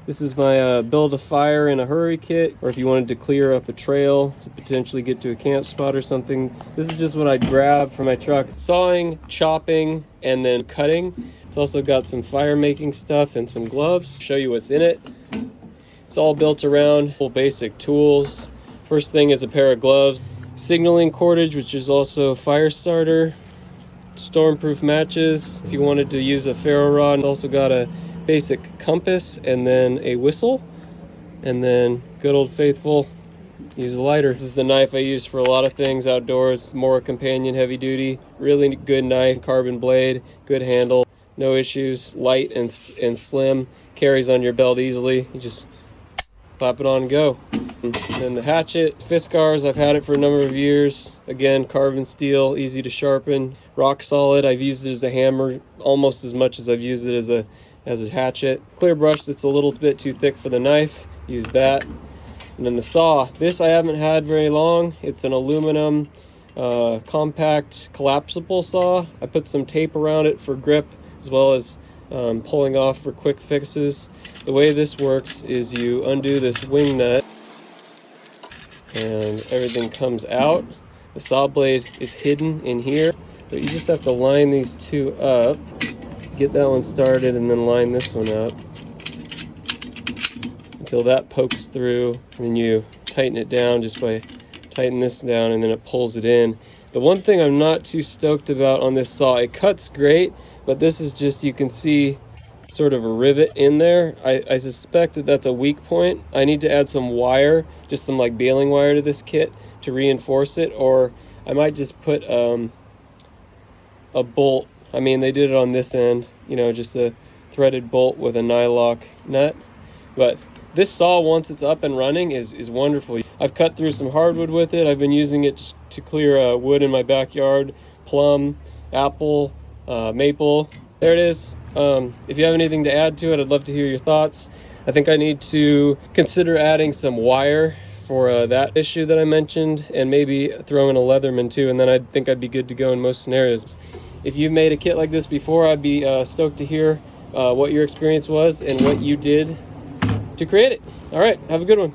This is my build a fire in a hurry kit, or if you wanted to clear up a trail to potentially get to a camp spot or something. This is just what I'd grab from my truck. Sawing, chopping, and then cutting. It's also got some fire making stuff and some gloves. Show you what's in it. It's all built around basic tools. First thing is a pair of gloves, signaling cordage, which is also a fire starter, stormproof matches. If you wanted to use a ferro rod, also got a basic compass and then a whistle, and then good old faithful use a lighter. This is the knife I use for a lot of things outdoors. More companion, heavy duty, really good knife, carbon blade, good handle, no issues, light and slim, carries on your belt easily. You just clap it on and go. And then the hatchet, Fiskars, I've had it for a number of years. Again, carbon steel, easy to sharpen, rock solid. I've used it as a hammer almost as much as I've used it as a hatchet. Clear brush that's a little bit too thick for the knife, use that. And then the saw, this I haven't had very long. It's an aluminum compact collapsible saw. I put some tape around it for grip, as well as pulling off for quick fixes. The way this works is you undo this wing nut and everything comes out. The saw blade is hidden in here, but you just have to line these two up, get that one started, and then line this one up until that pokes through, and then you tighten it down just by tightening this down, and then it pulls it in. The one thing I'm not too stoked about on this saw, it cuts great, but this is just, you can see sort of a rivet in there. I suspect that that's a weak point. I need to add some wire, just some like baling wire to this kit to reinforce it, or I might just put a bolt. I mean, they did it on this end, you know, just a threaded bolt with a nylock nut. But this saw, once it's up and running, is wonderful. I've cut through some hardwood with it. I've been using it to clear wood in my backyard, plum, apple, maple. There it is. If you have anything to add to it, I'd love to hear your thoughts. I think I need to consider adding some wire for that issue that I mentioned, and maybe throw in a Leatherman too, and then I think I'd be good to go in most scenarios. If you've made a kit like this before, I'd be stoked to hear what your experience was and what you did to create it. All right, have a good one.